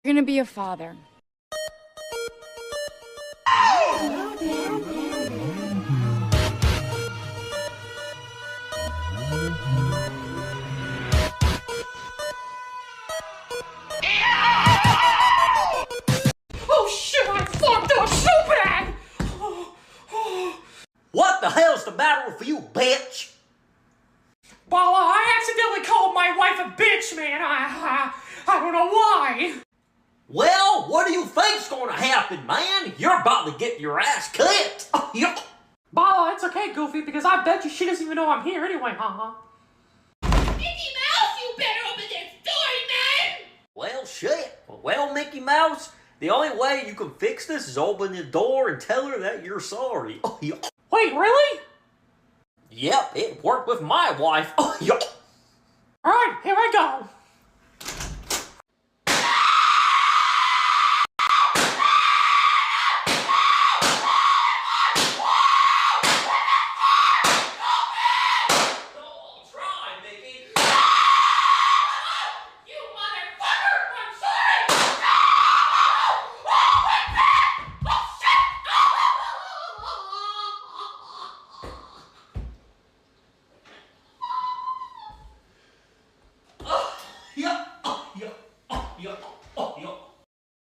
You're gonna be a father. Oh shit, I fucked up so bad! What the hell's the matter with you, bitch? Well, I accidentally called my wife a bitch, man. I don't know why. Well, what do you think's gonna happen, man? You're about to get your ass kicked. Bala, it's okay, Goofy, because I bet you she doesn't even know I'm here anyway, Mickey Mouse, you better open this door, man! Well, shit. Well, Mickey Mouse, the only way you can fix this is open the door and tell her that you're sorry. Wait, really? Yep, it worked with my wife. Alright, here I go.